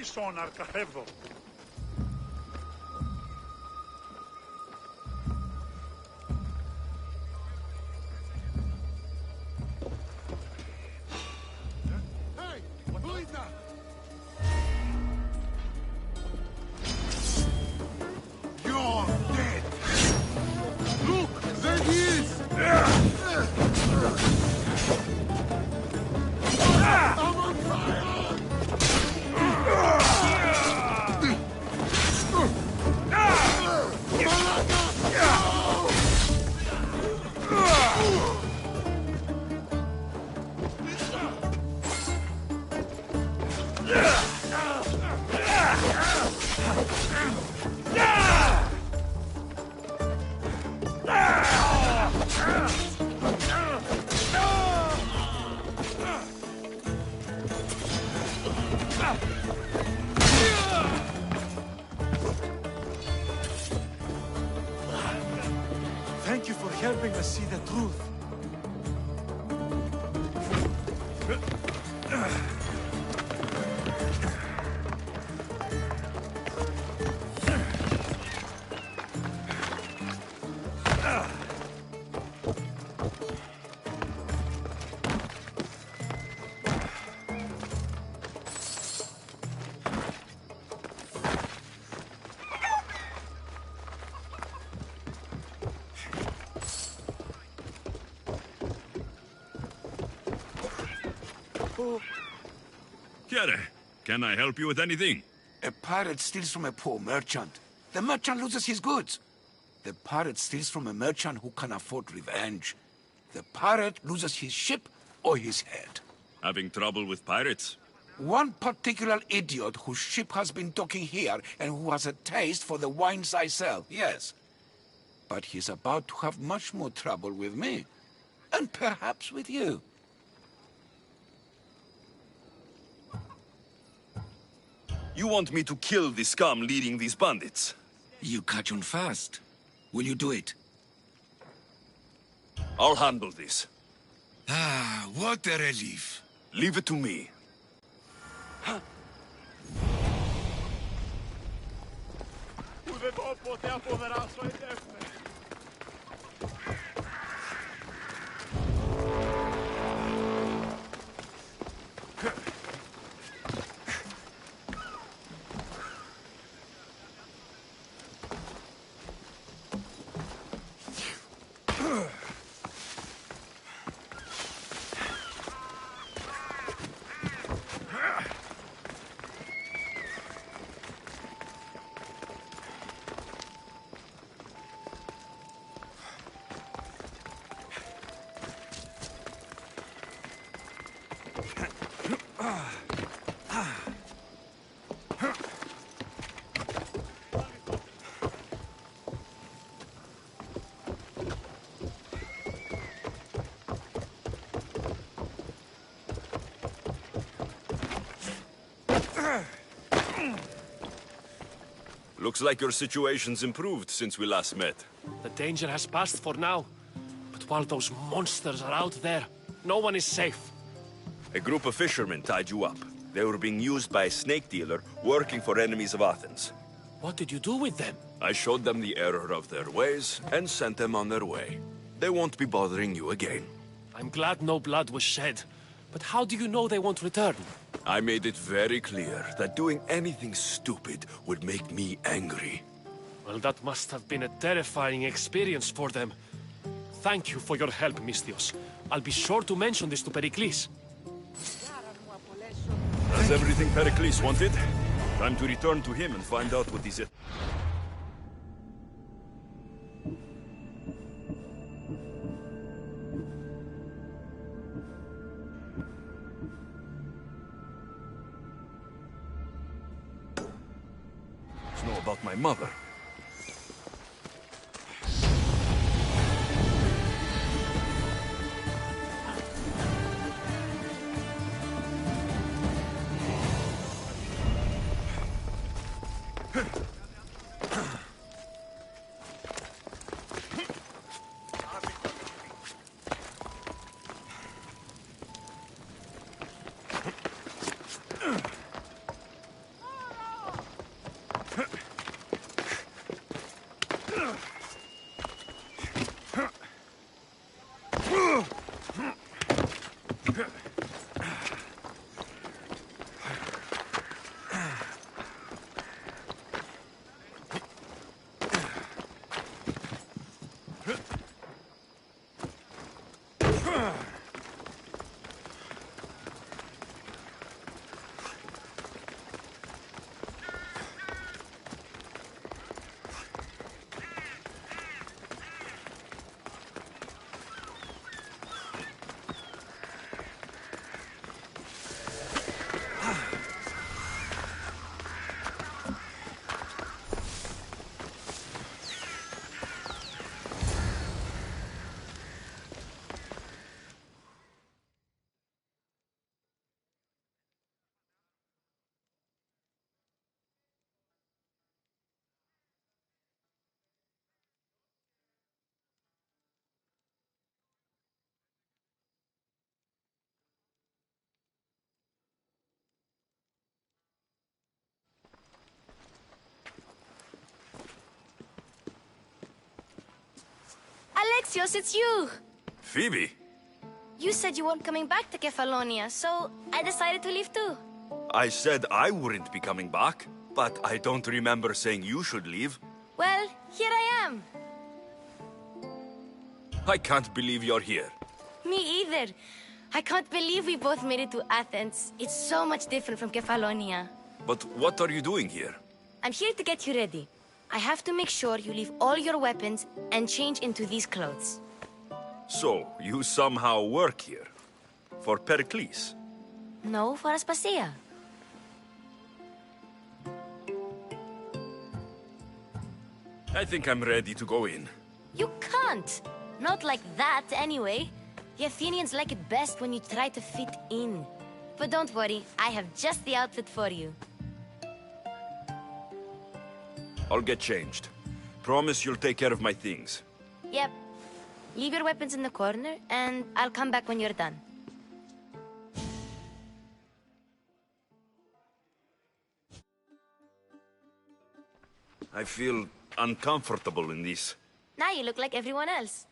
Ίσον αρκαφεύδο. Thank you for helping us see the truth. Chiare, can I help you with anything? A pirate steals from a poor merchant. The merchant loses his goods. The pirate steals from a merchant who can afford revenge. The pirate loses his ship or his head. Having trouble with pirates? One particular idiot whose ship has been docking here and who has a taste for the wines I sell, yes. But he's about to have much more trouble with me. And perhaps with you. You want me to kill the scum leading these bandits? You catch on fast. Will you do it? I'll handle this. Ah, what a relief. Leave it to me. Looks like your situation's improved since we last met. The danger has passed for now. But while those monsters are out there, no one is safe. A group of fishermen tied you up. They were being used by a snake dealer working for enemies of Athens. What did you do with them? I showed them the error of their ways and sent them on their way. They won't be bothering you again. I'm glad no blood was shed. But how do you know they won't return? I made it very clear that doing anything stupid would make me angry. Well, that must have been a terrifying experience for them. Thank you for your help, Misthios. I'll be sure to mention this to Pericles. That's everything Pericles wanted. Time to return to him and find out what he's at. Know about my mother. Misthios, it's you! Phoebe? You said you weren't coming back to Kefalonia, so I decided to leave too. I said I wouldn't be coming back, but I don't remember saying you should leave. Well, here I am. I can't believe you're here. Me either. I can't believe we both made it to Athens. It's so much different from Kefalonia. But what are you doing here? I'm here to get you ready. I have to make sure you leave all your weapons and change into these clothes. So, you somehow work here? For Pericles? No, for Aspasia. I think I'm ready to go in. You can't. Not like that, anyway. The Athenians like it best when you try to fit in. But don't worry, I have just the outfit for you. I'll get changed. Promise you'll take care of my things. Yep. Leave your weapons in the corner, and I'll come back when you're done. I feel uncomfortable in this. Now you look like everyone else.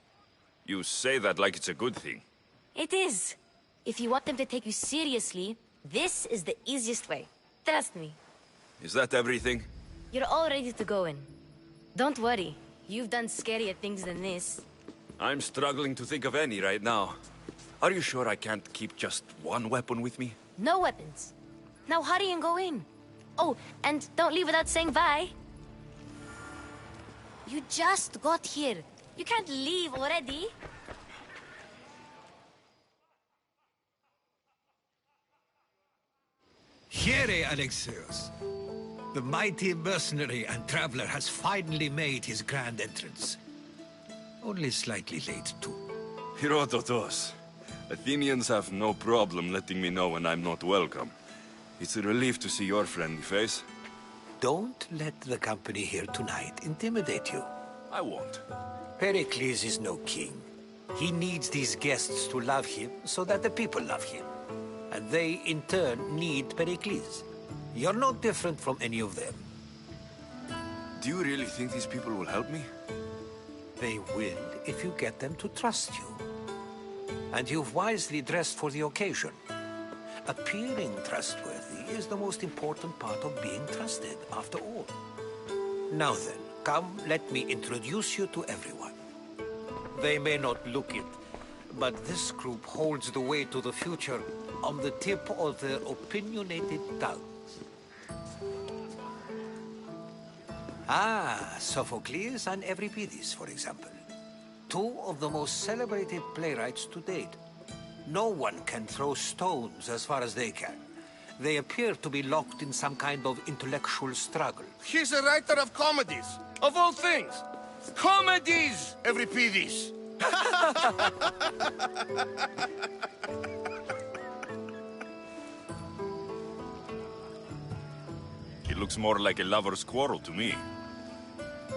You say that like it's a good thing. It is. If you want them to take you seriously, this is the easiest way. Trust me. Is that everything? You're all ready to go in. Don't worry. You've done scarier things than this. I'm struggling to think of any right now. Are you sure I can't keep just one weapon with me? No weapons. Now hurry and go in. Oh, and don't leave without saying bye. You just got here. You can't leave already. Here, Alexios. The mighty mercenary and traveler has finally made his grand entrance. Only slightly late, too. Herodotus. Athenians have no problem letting me know when I'm not welcome. It's a relief to see your friendly face. Don't let the company here tonight intimidate you. I won't. Pericles is no king. He needs these guests to love him so that the people love him. And they, in turn, need Pericles. You're no different from any of them. Do you really think these people will help me? They will if you get them to trust you. And you've wisely dressed for the occasion. Appearing trustworthy is the most important part of being trusted, after all. Now then, come, let me introduce you to everyone. They may not look it, but this group holds the way to the future on the tip of their opinionated tongues. Ah, Sophocles and Euripides, for example. Two of the most celebrated playwrights to date. No one can throw stones as far as they can. They appear to be locked in some kind of intellectual struggle. He's a writer of comedies, of all things. Comedies, Euripides. It looks more like a lover's quarrel to me.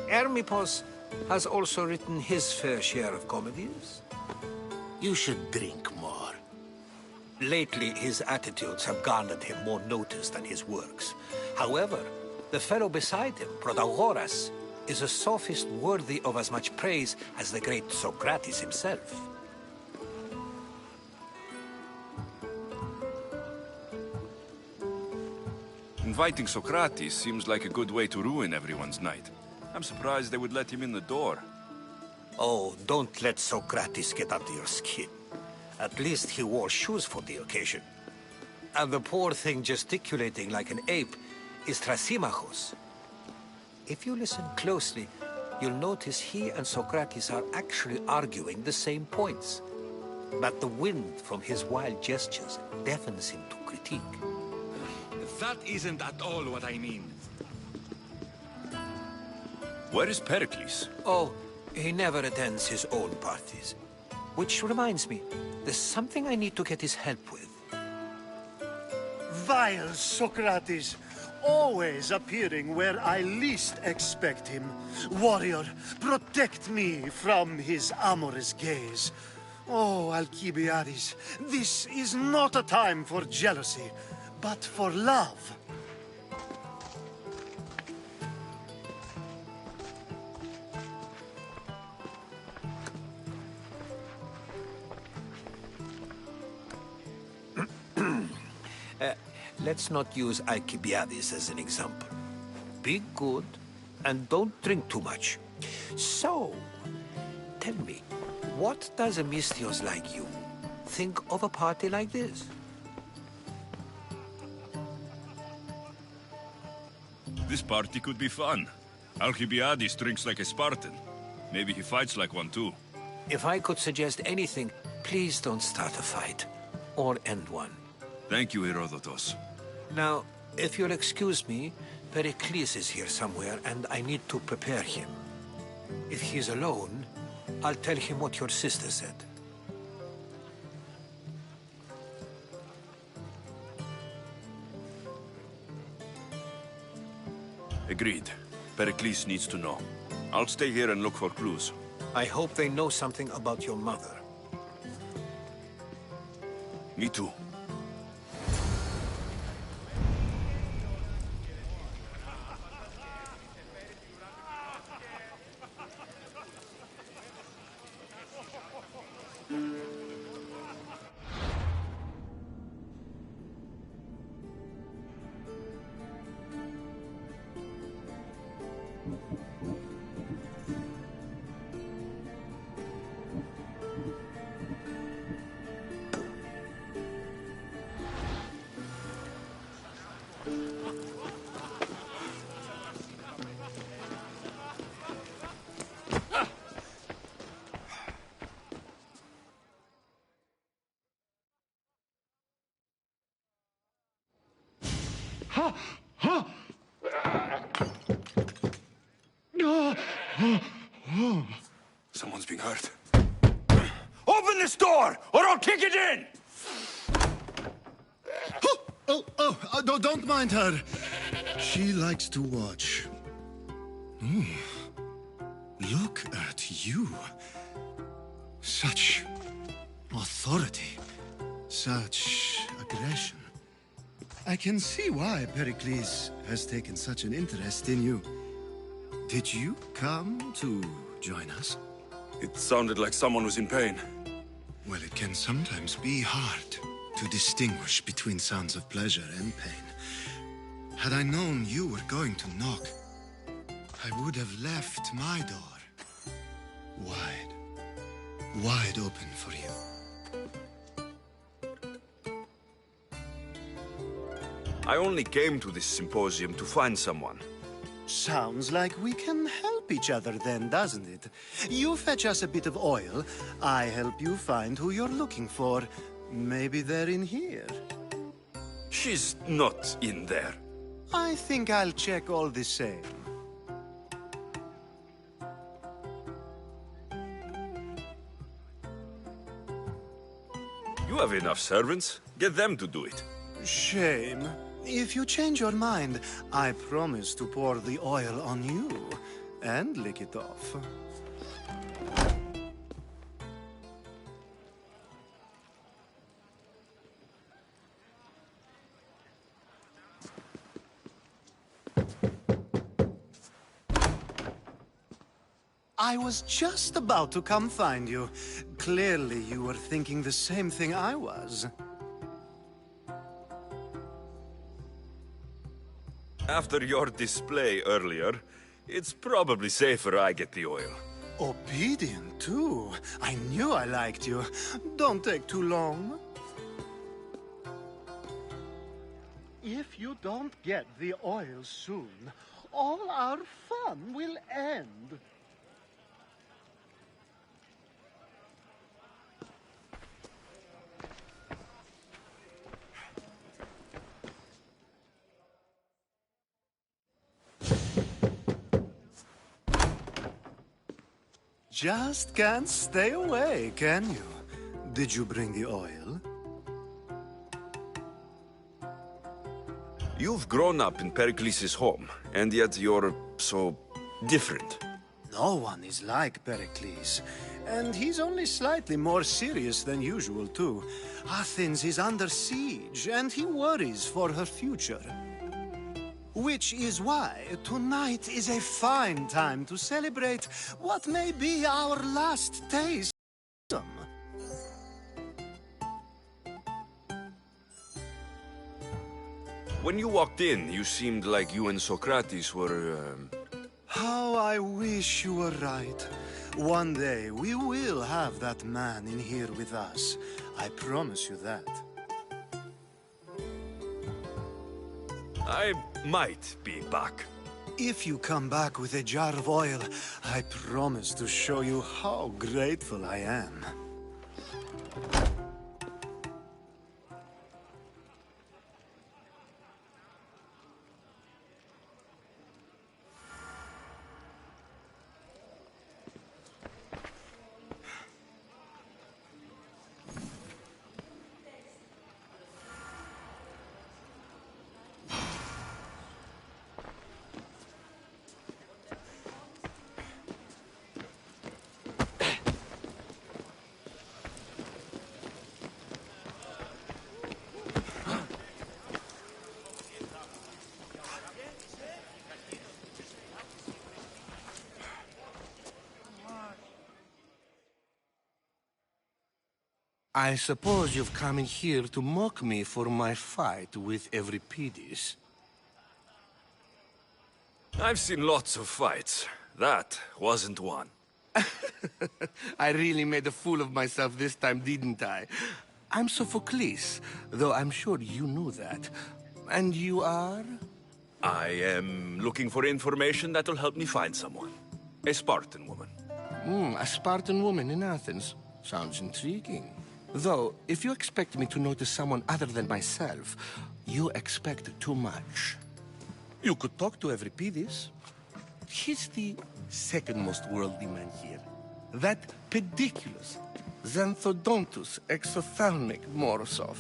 Hermippos has also written his fair share of comedies. You should drink more. Lately, his attitudes have garnered him more notice than his works. However, the fellow beside him, Protagoras, is a sophist worthy of as much praise as the great Socrates himself. Inviting Socrates seems like a good way to ruin everyone's night. I'm surprised they would let him in the door. Oh, don't let Socrates get under your skin. At least he wore shoes for the occasion. And the poor thing gesticulating like an ape is Thrasymachos. If you listen closely, you'll notice he and Socrates are actually arguing the same points. But the wind from his wild gestures deafens him to critique. That isn't at all what I mean. Where is Pericles? Oh, he never attends his own parties. Which reminds me, there's something I need to get his help with. Vile Socrates, always appearing where I least expect him. Warrior, protect me from his amorous gaze. Oh, Alcibiades, this is not a time for jealousy, but for love. let's not use Alcibiades as an example. Be good, and don't drink too much. So, tell me, what does a Misthios like you think of a party like this? This party could be fun. Alcibiades drinks like a Spartan. Maybe he fights like one too. If I could suggest anything, please don't start a fight. Or end one. Thank you, Herodotus. Now, if you'll excuse me, Pericles is here somewhere, and I need to prepare him. If he's alone, I'll tell him what your sister said. Agreed. Pericles needs to know. I'll stay here and look for clues. I hope they know something about your mother. Me too. Someone's being hurt. Open this door, or I'll kick it in! Don't mind her. She likes to watch. Look at you. Such authority. Such aggression. I can see why Pericles has taken such an interest in you. Did you come to join us? It sounded like someone was in pain. Well, it can sometimes be hard to distinguish between sounds of pleasure and pain. Had I known you were going to knock, I would have left my door wide open for you. I only came to this symposium to find someone. Sounds like we can help each other then, doesn't it? You fetch us a bit of oil, I help you find who you're looking for. Maybe they're in here. She's not in there. I think I'll check all the same. You have enough servants. Get them to do it. Shame. If you change your mind, I promise to pour the oil on you and lick it off. I was just about to come find you. Clearly, you were thinking the same thing I was. After your display earlier, it's probably safer I get the oil. Obedient, too. I knew I liked you. Don't take too long. If you don't get the oil soon, all our fun will end. Just can't stay away, can you? Did you bring the oil? You've grown up in Pericles' home, and yet you're so different. No one is like Pericles, and he's only slightly more serious than usual, too. Athens is under siege, and he worries for her future. Which is why tonight is a fine time to celebrate what may be our last taste. When you walked in, you seemed like you and Socrates were, How I wish you were right. One day, we will have that man in here with us. I promise you that. I might be back. If you come back with a jar of oil, I promise to show you how grateful I am. I suppose you've come in here to mock me for my fight with Euripides. I've seen lots of fights. That wasn't one. I really made a fool of myself this time, didn't I? I'm Sophocles, though I'm sure you knew that. And you are? I am looking for information that'll help me find someone. A Spartan woman. A Spartan woman in Athens. Sounds intriguing. Though, if you expect me to notice someone other than myself, you expect too much. You could talk to Euripides. He's the second most worldly man here. That pediculous, xanthodontus exophthalmic Morosov.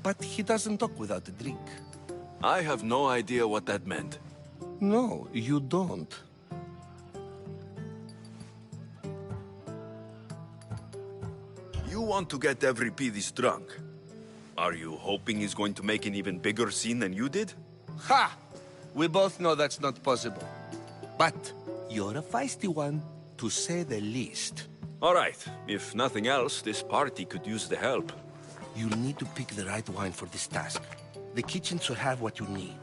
But he doesn't talk without a drink. I have no idea what that meant. No, you don't. You want to get Euripides drunk. Are you hoping he's going to make an even bigger scene than you did? Ha! We both know that's not possible. But you're a feisty one, to say the least. All right. If nothing else, this party could use the help. You'll need to pick the right wine for this task. The kitchen should have what you need.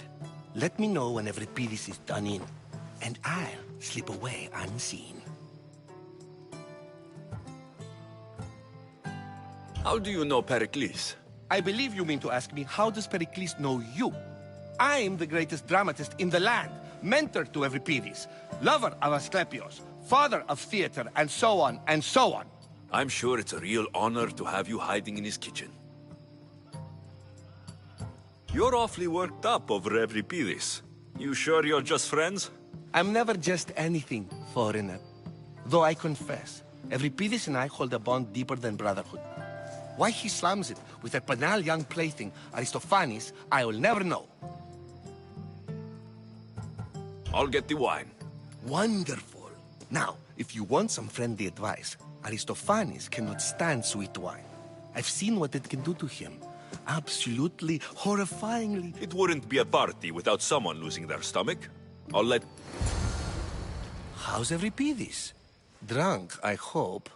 Let me know when Euripides is done in, and I'll slip away unseen. How do you know Pericles? I believe you mean to ask me, how does Pericles know you? I'm the greatest dramatist in the land, mentor to Euripides, lover of Asclepios, father of theater, and so on, and so on. I'm sure it's a real honor to have you hiding in his kitchen. You're awfully worked up over Euripides. You sure you're just friends? I'm never just anything, foreigner. Though I confess, Euripides and I hold a bond deeper than brotherhood. Why he slams it with that banal young plaything, Aristophanes, I will never know. I'll get the wine. Wonderful. Now, if you want some friendly advice, Aristophanes cannot stand sweet wine. I've seen what it can do to him. Absolutely, horrifyingly. It wouldn't be a party without someone losing their stomach. I'll let... How's Euripides? Drunk, I hope.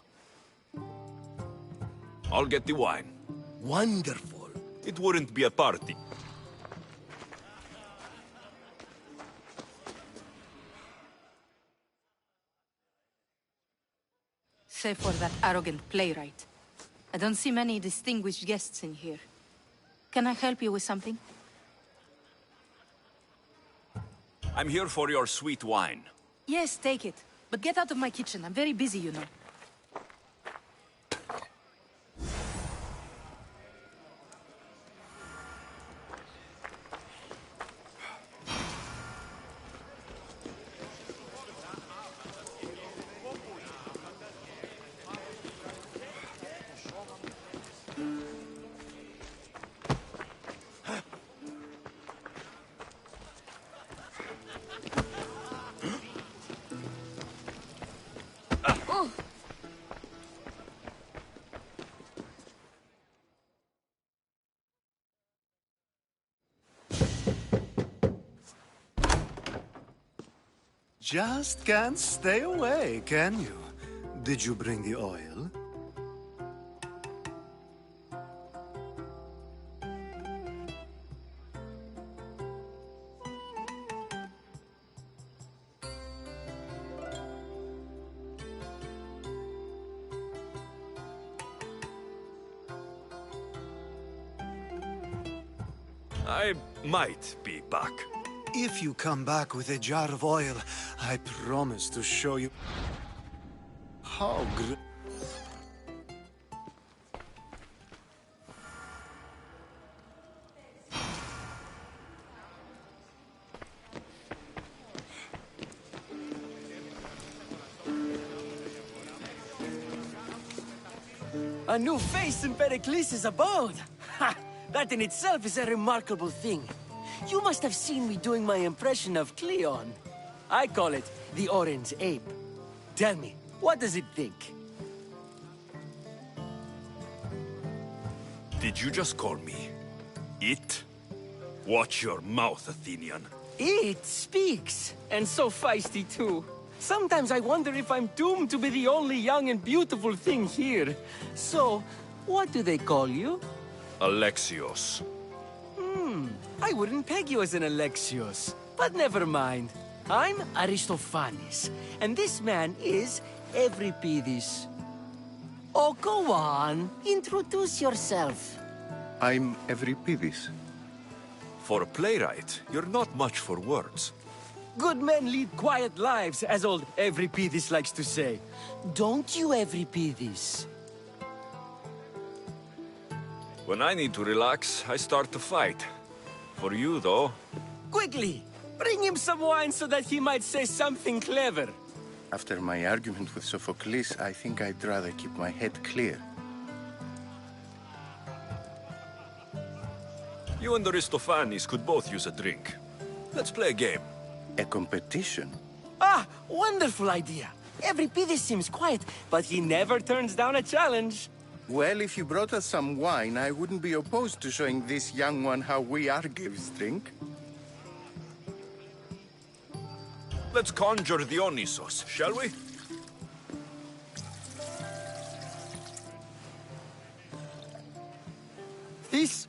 I'll get the wine. Wonderful. It wouldn't be a party. Save for that arrogant playwright. I don't see many distinguished guests in here. Can I help you with something? I'm here for your sweet wine. Yes, take it. But get out of my kitchen. I'm very busy, you know. Just can't stay away, can you? Did you bring the oil? I might be back. If you come back with a jar of oil, I promise to show you how gr... A new face in Pericles' abode! Ha! That in itself is a remarkable thing. You must have seen me doing my impression of Cleon. I call it the Orange Ape. Tell me, what does it think? Did you just call me it? Watch your mouth, Athenian. It speaks, and so feisty too. Sometimes I wonder if I'm doomed to be the only young and beautiful thing here. So, what do they call you? Alexios. I wouldn't peg you as an Alexios. But never mind. I'm Aristophanes, and this man is Euripides. Oh, go on. Introduce yourself. I'm Euripides. For a playwright, you're not much for words. Good men lead quiet lives, as old Euripides likes to say. Don't you, Euripides? When I need to relax, I start to fight. For you, though... Quickly! Bring him some wine so that he might say something clever. After my argument with Sophocles, I think I'd rather keep my head clear. You and Aristophanes could both use a drink. Let's play a game. A competition? Ah, wonderful idea. Euripides seems quiet, but he never turns down a challenge. Well, if you brought us some wine, I wouldn't be opposed to showing this young one how we Argives drink. Let's conjure Dionysos, shall we? This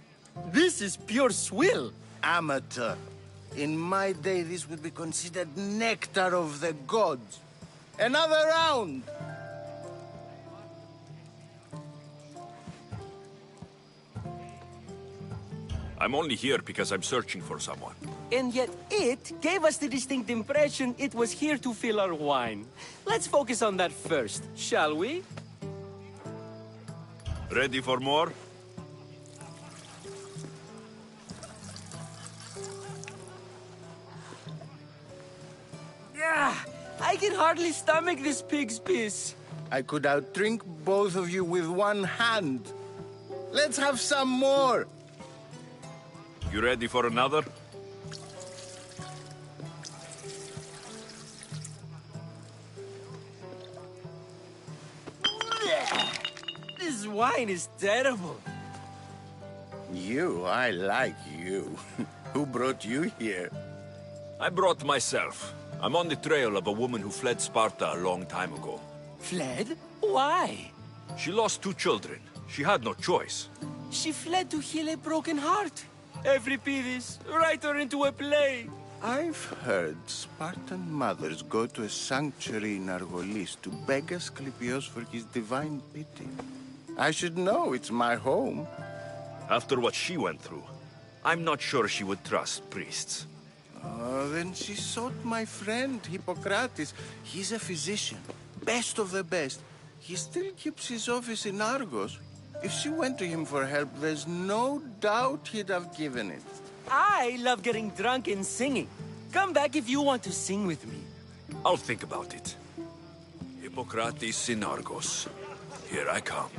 is pure swill. Amateur. In my day, this would be considered nectar of the gods. Another round! I'm only here because I'm searching for someone. And yet it gave us the distinct impression it was here to fill our wine. Let's focus on that first, shall we? Ready for more? Yeah, I can hardly stomach this pig's piss. I could outdrink both of you with one hand. Let's have some more! You ready for another? This wine is terrible. I like you. Who brought you here? I brought myself. I'm on the trail of a woman who fled Sparta a long time ago. Fled? Why? She lost 2 children. She had no choice. She fled to heal a broken heart. Euripides, write her into a play. I've heard Spartan mothers go to a sanctuary in Argolis to beg Asclepios for his divine pity. I should know, it's my home. After what she went through, I'm not sure she would trust priests. Then she sought my friend, Hippocrates. He's a physician, best of the best. He still keeps his office in Argos. If she went to him for help, there's no doubt he'd have given it. I love getting drunk and singing. Come back if you want to sing with me. I'll think about it. Hippocrates in Argos. Here I come.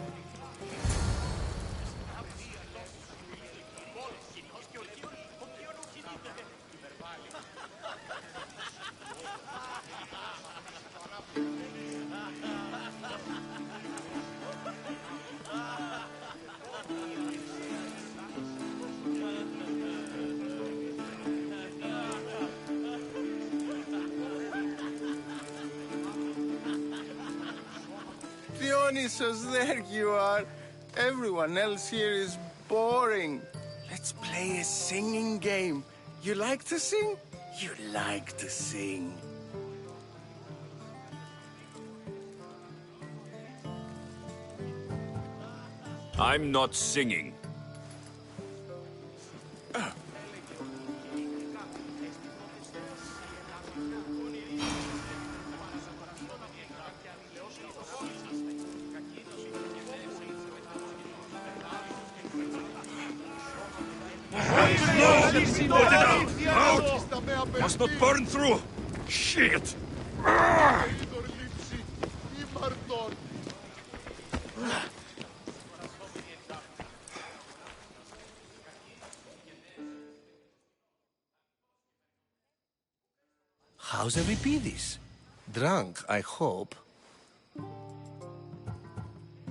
Dionysos, there you are. Everyone else here is boring. Let's play a singing game. You like to sing? You like to sing. I'm not singing. Put it out! Out! Must not burn through! Shit! How's Euripides? Drunk, I hope.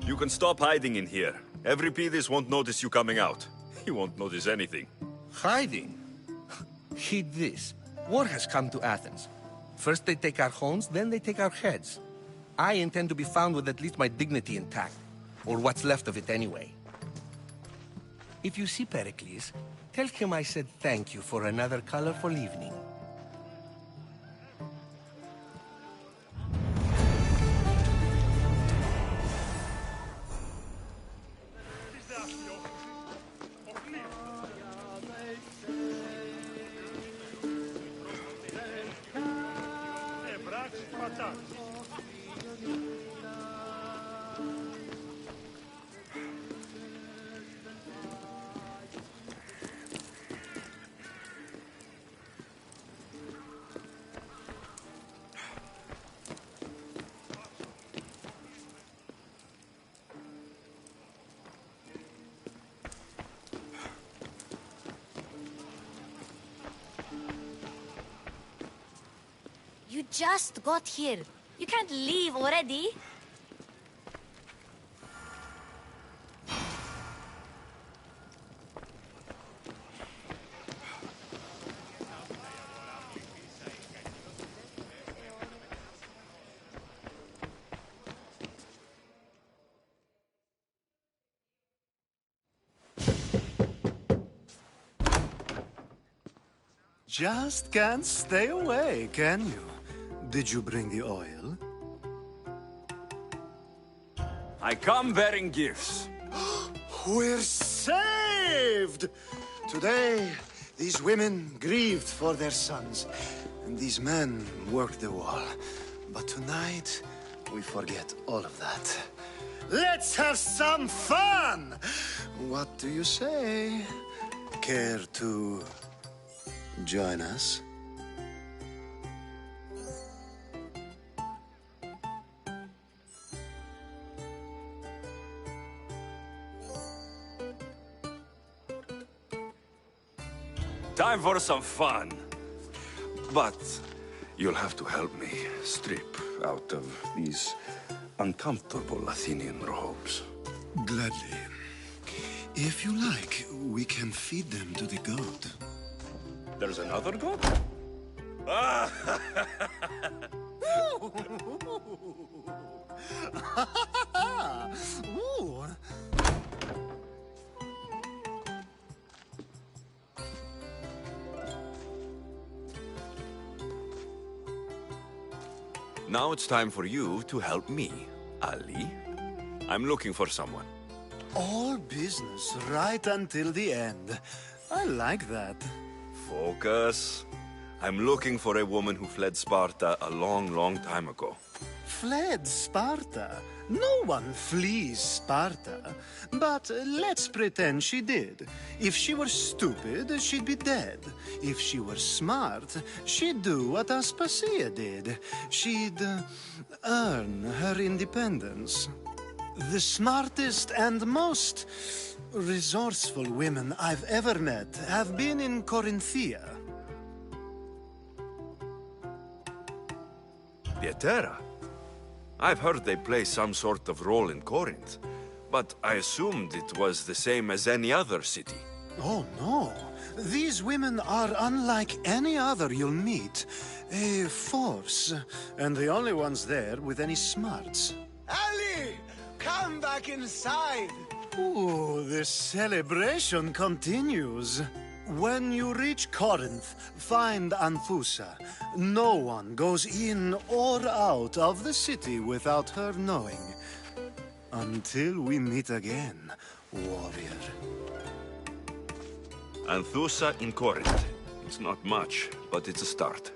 You can stop hiding in here. Euripides won't notice you coming out. He won't notice anything. Hiding? Heed this. War has come to Athens. First they take our homes, then they take our heads. I intend to be found with at least my dignity intact. Or what's left of it anyway. If you see Pericles, tell him I said thank you for another colorful evening. You just got here. You can't leave already. Just can't stay away, can you? Did you bring the oil? I come bearing gifts. We're saved! Today, these women grieved for their sons, and these men worked the wall. But tonight, we forget all of that. Let's have some fun! What do you say? Care to join us? Time for some fun. But you'll have to help me strip out of these uncomfortable Athenian robes. Gladly. If you like, we can feed them to the goat. There's another goat? Ooh. Now it's time for you to help me, Ali. I'm looking for someone. All business right until the end. I like that. Focus. I'm looking for a woman who fled Sparta a long, long time ago. Fled Sparta? No one flees Sparta. But let's pretend she did. If she were stupid, she'd be dead. If she were smart, she'd do what Aspasia did. She'd earn her independence. The smartest and most resourceful women I've ever met have been in Corinthia. Pietera? I've heard they play some sort of role in Corinth, but I assumed it was the same as any other city. Oh, no. These women are unlike any other you'll meet. A force, and the only ones there with any smarts. Ali! Come back inside! Ooh, the celebration continues. When you reach Corinth, find Anthusa. No one goes in or out of the city without her knowing. Until we meet again, warrior. Anthusa in Corinth. It's not much, but it's a start.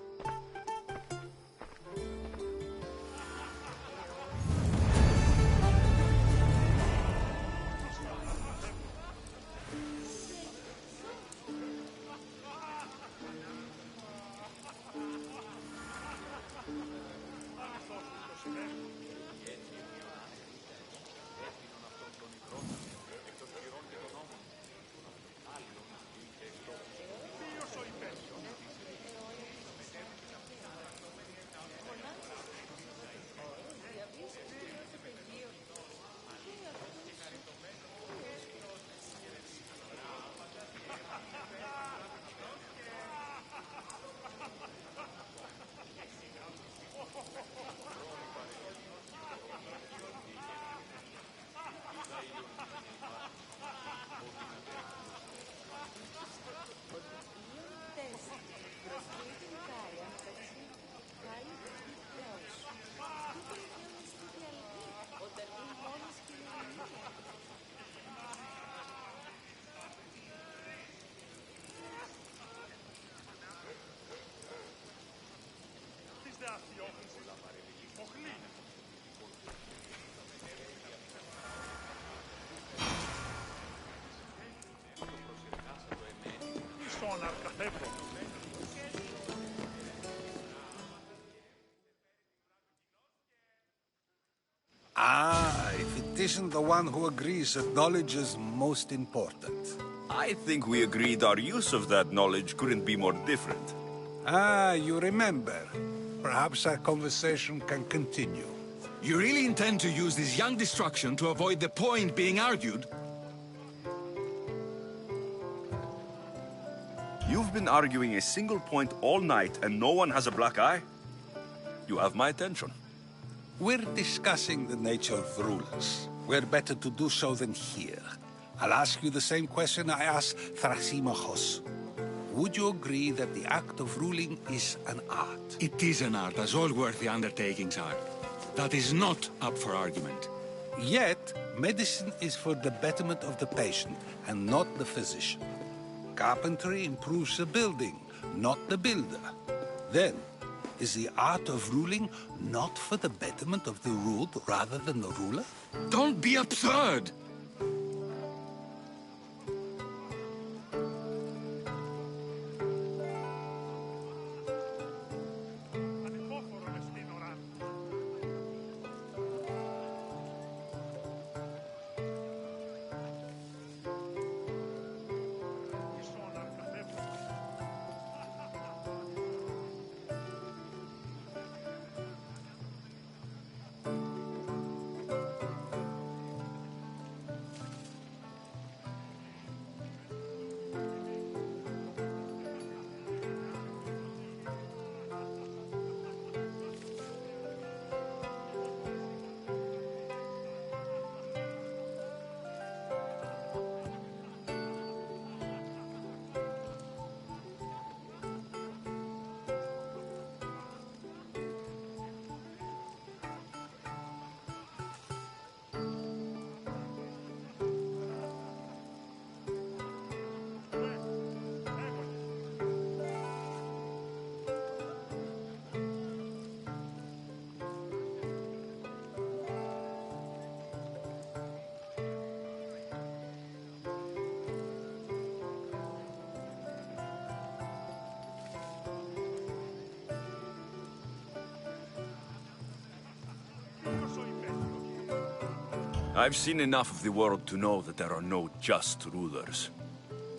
Ah, if it isn't the one who agrees that knowledge is most important. I think we agreed our use of that knowledge couldn't be more different. Ah, you remember. Perhaps our conversation can continue. You really intend to use this young destruction to avoid the point being argued? You've been arguing a single point all night and no one has a black eye? You have my attention. We're discussing the nature of rulers. Where better to do so than here? I'll ask you the same question I asked Thrasimachos. Would you agree that the act of ruling is an art? It is an art, as all worthy undertakings are. That is not up for argument. Yet, medicine is for the betterment of the patient and not the physician. Carpentry improves the building, not the builder. Then, is the art of ruling not for the betterment of the ruled rather than the ruler? Don't be absurd! I've seen enough of the world to know that there are no just rulers.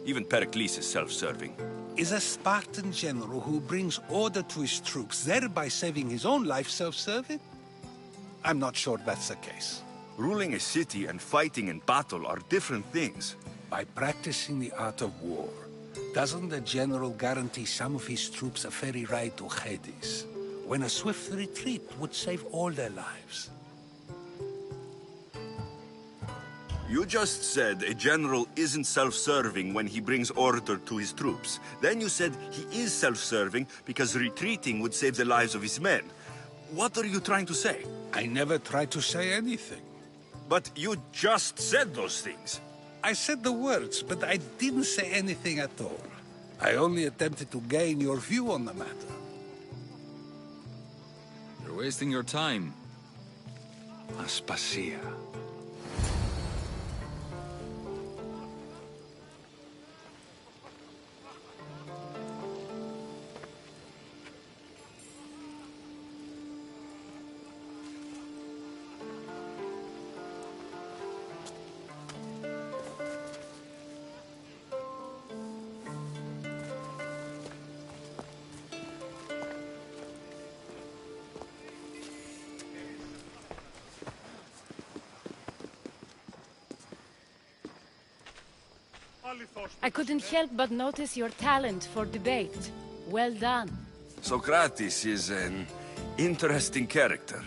Even Pericles is self-serving. Is a Spartan general who brings order to his troops, thereby saving his own life, self-serving? I'm not sure that's the case. Ruling a city and fighting in battle are different things. By practicing the art of war, doesn't the general guarantee some of his troops a ferry ride to Hades, when a swift retreat would save all their lives? You just said a general isn't self-serving when he brings order to his troops. Then you said he is self-serving because retreating would save the lives of his men. What are you trying to say? I never tried to say anything. But you just said those things. I said the words, but I didn't say anything at all. I only attempted to gain your view on the matter. You're wasting your time. Aspasia. I couldn't help but notice your talent for debate. Well done. Socrates is an interesting character.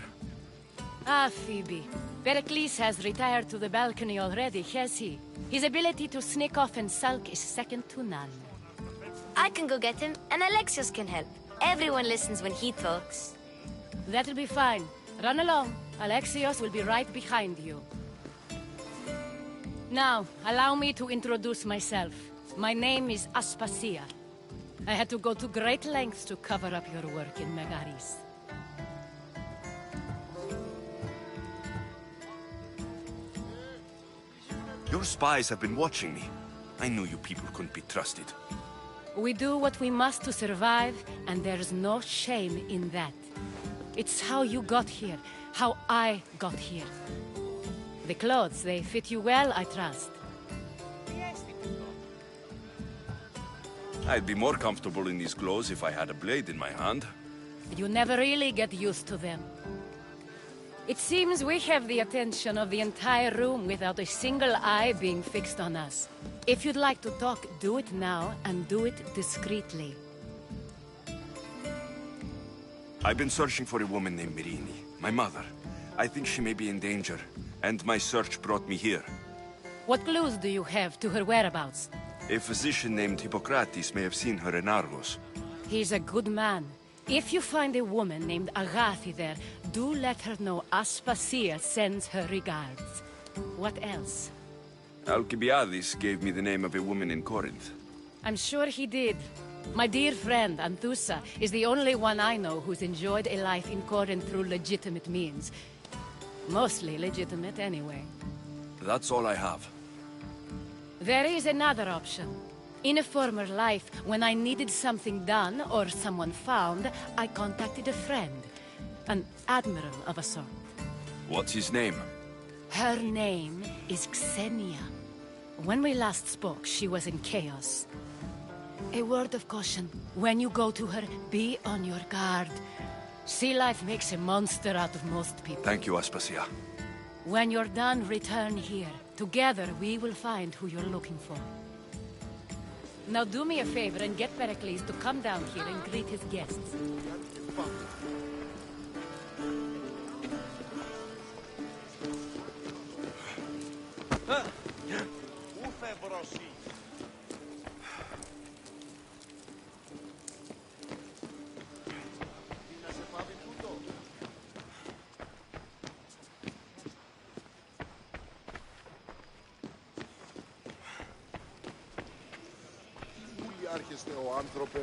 Ah, Phoebe. Pericles has retired to the balcony already, has he? His ability to sneak off and sulk is second to none. I can go get him, and Alexios can help. Everyone listens when he talks. That'll be fine. Run along. Alexios will be right behind you. Now, allow me to introduce myself. My name is Aspasia. I had to go to great lengths to cover up your work in Megaris. Your spies have been watching me. I knew you people couldn't be trusted. We do what we must to survive, and there's no shame in that. It's how you got here, how I got here. The clothes, they fit you well, I trust. I'd be more comfortable in these clothes if I had a blade in my hand. You never really get used to them. It seems we have the attention of the entire room without a single eye being fixed on us. If you'd like to talk, do it now, and do it discreetly. I've been searching for a woman named Mirini, my mother. I think she may be in danger, and my search brought me here. What clues do you have to her whereabouts? A physician named Hippocrates may have seen her in Argos. He's a good man. If you find a woman named Agathi there, do let her know Aspasia sends her regards. What else? Alcibiades gave me the name of a woman in Corinth. I'm sure he did. My dear friend, Anthusa, is the only one I know who's enjoyed a life in Corinth through legitimate means. Mostly legitimate, anyway. That's all I have. There is another option. In a former life, when I needed something done or someone found, I contacted a friend. An admiral of a sort. What's his name? Her name is Xenia. When we last spoke, she was in chaos. A word of caution. When you go to her, be on your guard. Sea life makes a monster out of most people. Thank you, Aspasia. When you're done, return here. Together, we will find who you're looking for. Now do me a favor and get Pericles to come down here and greet his guests. Άρχεστε ο άνθρωπε.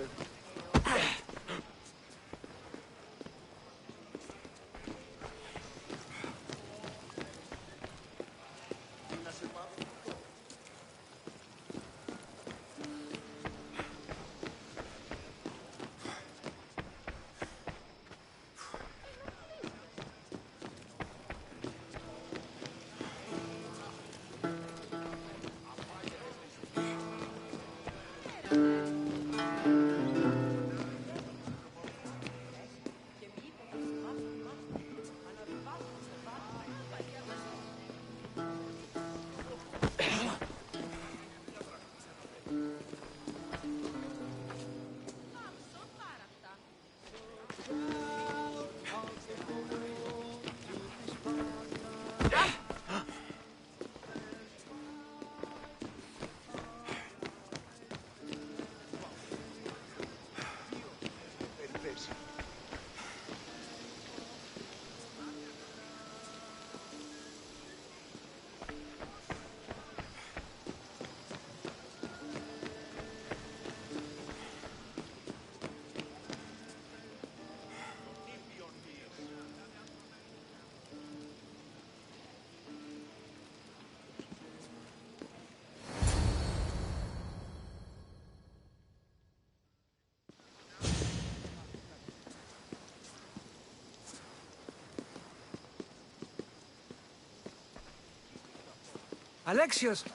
Alexios!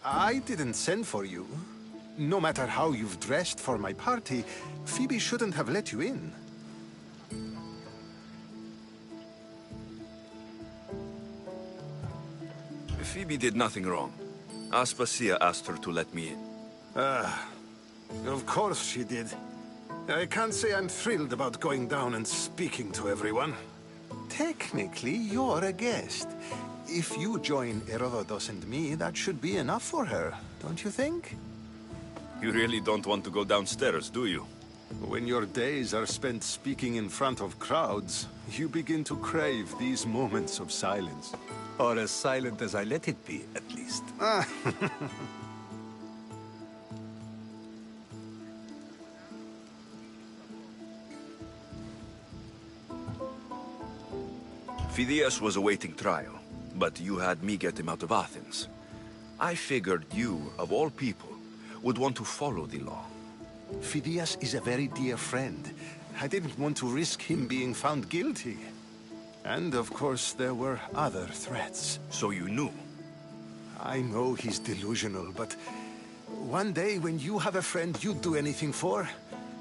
I didn't send for you. No matter how you've dressed for my party, Phoebe shouldn't have let you in. Phoebe did nothing wrong. Aspasia asked her to let me in. Of course she did. I can't say I'm thrilled about going down and speaking to everyone. Technically, you're a guest. If you join Herodotus and me, that should be enough for her, don't you think? You really don't want to go downstairs, do you? When your days are spent speaking in front of crowds, you begin to crave these moments of silence. Or as silent as I let it be, at least. Phidias was awaiting trial. But you had me get him out of Athens. I figured you, of all people, would want to follow the law. Phidias is a very dear friend. I didn't want to risk him being found guilty. And of course, there were other threats. So you knew? I know he's delusional, but one day when you have a friend you'd do anything for,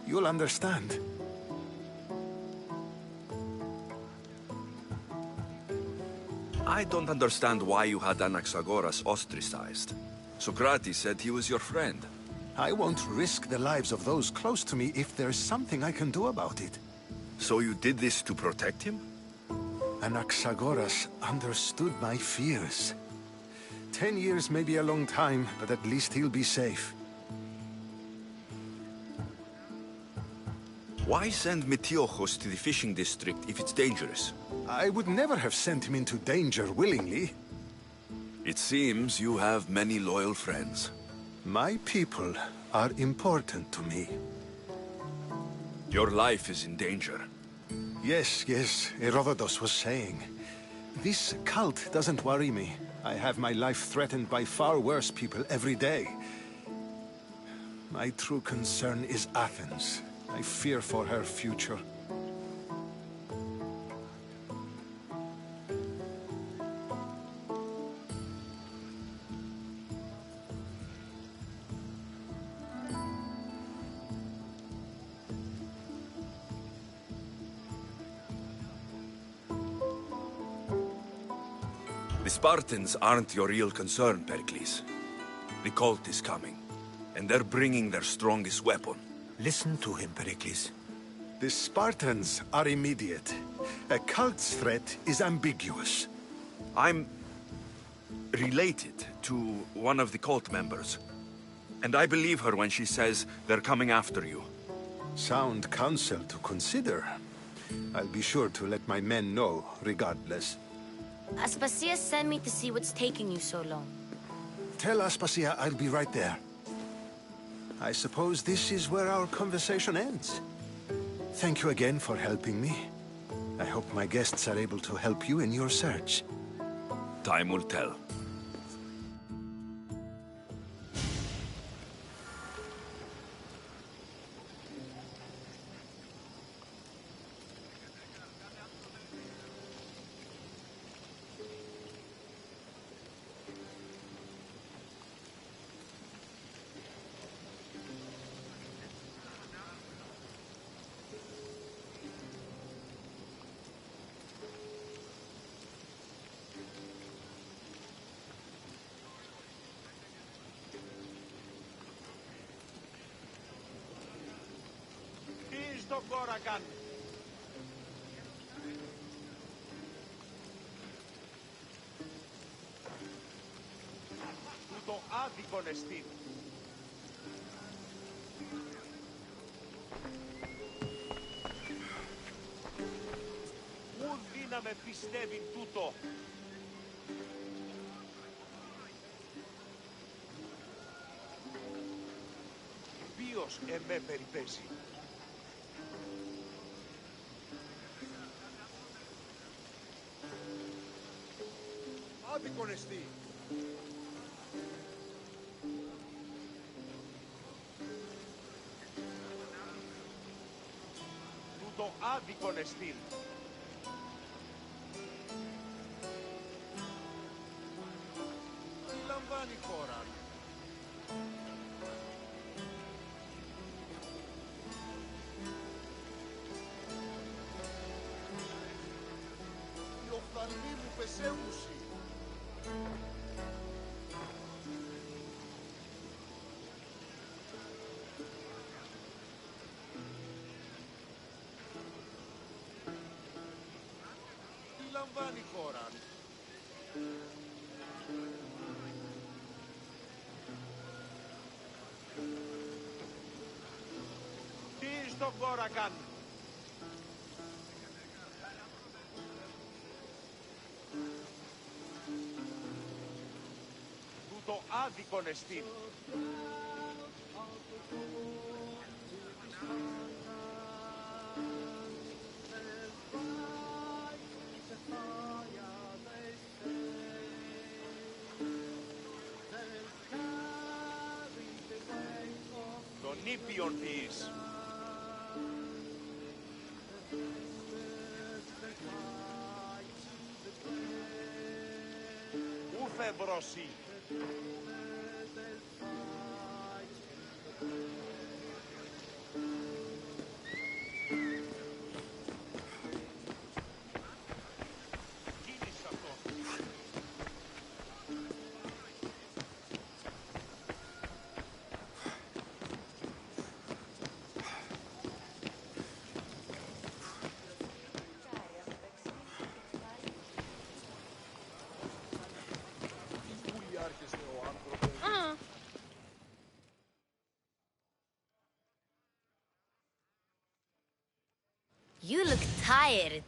you'll understand. I don't understand why you had Anaxagoras ostracized. Socrates said he was your friend. I won't risk the lives of those close to me if there's something I can do about it. So you did this to protect him? Anaxagoras understood my fears. 10 years may be a long time, but at least he'll be safe. Why send Metiochos to the fishing district if it's dangerous? I would never have sent him into danger willingly. It seems you have many loyal friends. My people are important to me. Your life is in danger. Yes, Herodotus was saying. This cult doesn't worry me. I have my life threatened by far worse people every day. My true concern is Athens. I fear for her future. The Spartans aren't your real concern, Pericles. The cult is coming, and they're bringing their strongest weapon. Listen to him, Pericles. The Spartans are immediate. A cult's threat is ambiguous. I'm related to one of the cult members, and I believe her when she says they're coming after you. Sound counsel to consider. I'll be sure to let my men know, regardless. Aspasia sent me to see what's taking you so long. Tell Aspasia I'll be right there. I suppose this is where our conversation ends. Thank you again for helping me. I hope my guests are able to help you in your search. Time will tell. Το κόρακαν. Τούτο άδικον εστίν. Ου δύναμε πιστεύειν τούτο. Ποιος εμέ περιπέσει. Άδικον εστί. Τούτο άδικον εστί. Τι λαμβάνει η χώρα. Οι οφθαλμοί μου πεσεύουσι. Τι λαμβάνει η χώρα. Τι στον κόρακαν. Τούτο άδικον εστίν. Nipiontis. Ufe brosi. You look tired.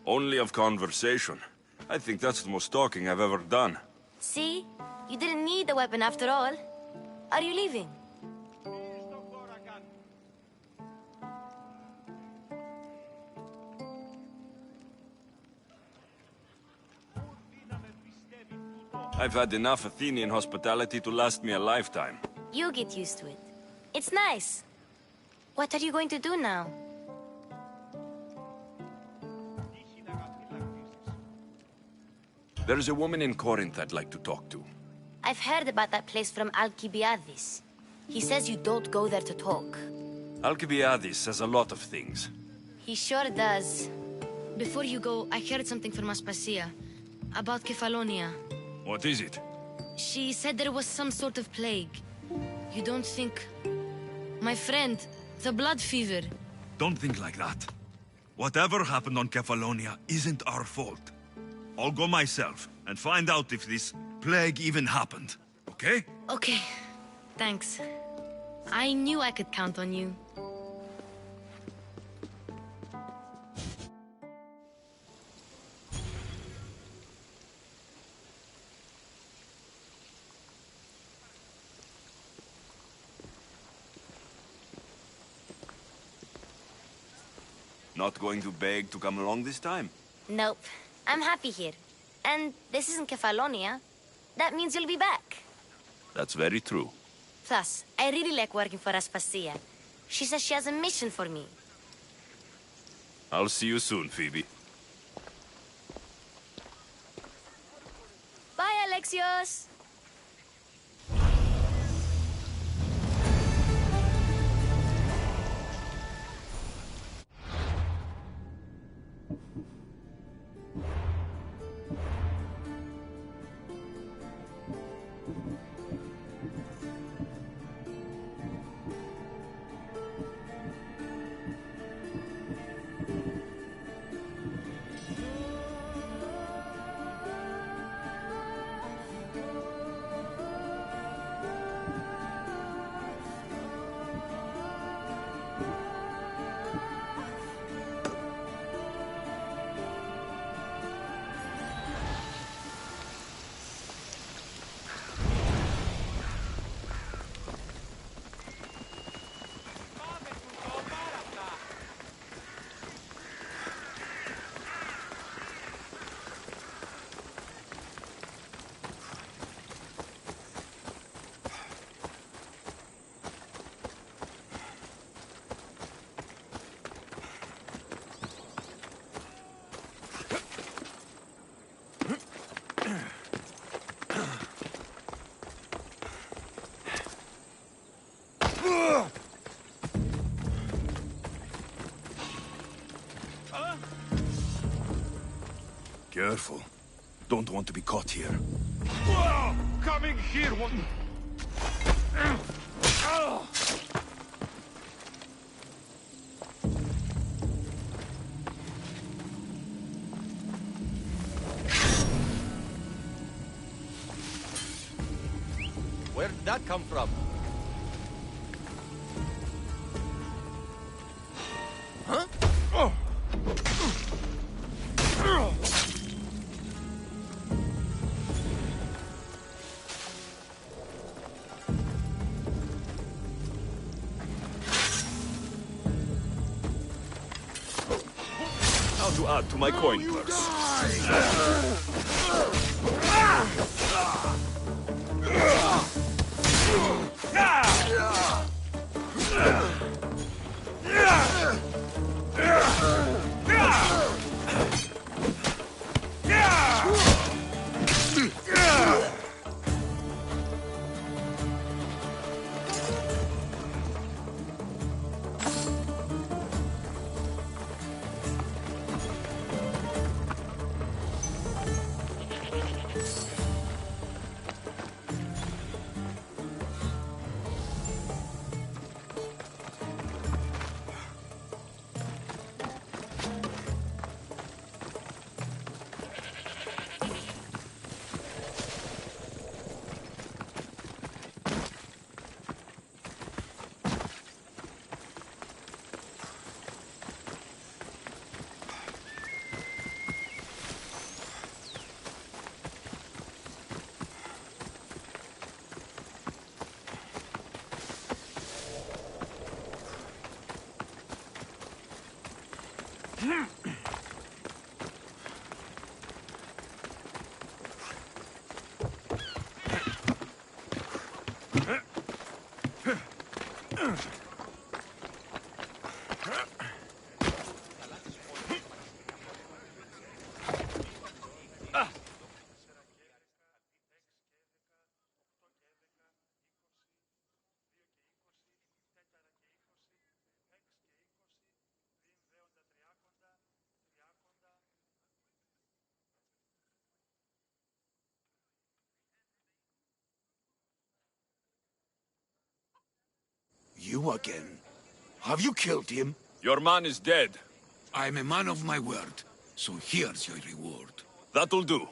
Only of conversation. I think that's the most talking I've ever done. See? You didn't need the weapon after all. Are you leaving? I've had enough Athenian hospitality to last me a lifetime. You get used to it. It's nice. What are you going to do now? There's a woman in Corinth I'd like to talk to. I've heard about that place from Alcibiades. He says you don't go there to talk. Alcibiades says a lot of things. He sure does. Before you go, I heard something from Aspasia. About Kefalonia. What is it? She said there was some sort of plague. You don't think... My friend, the blood fever. Don't think like that. Whatever happened on Kefalonia isn't our fault. I'll go myself and find out if this plague even happened, okay? Okay, thanks. I knew I could count on you. Not going to beg to come along this time? Nope. I'm happy here. And this isn't Kefalonia. That means you'll be back. That's very true. Plus, I really like working for Aspasia. She says she has a mission for me. I'll see you soon, Phoebe. Bye, Alexios! Careful. Don't want to be caught here. Whoa! Coming here, one. Where'd that come from? Huh? Oh! How to add to my coin purse. You again? Have you killed him? Your man is dead. I'm a man of my word, so here's your reward. That'll do.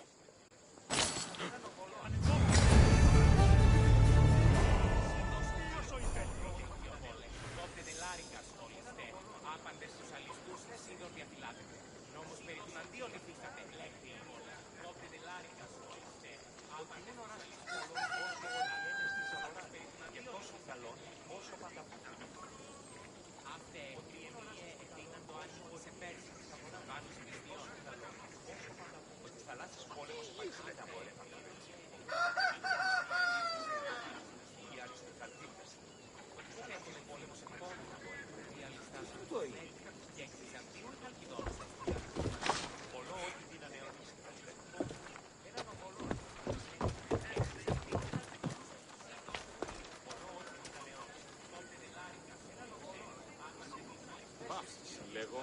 Λέγω.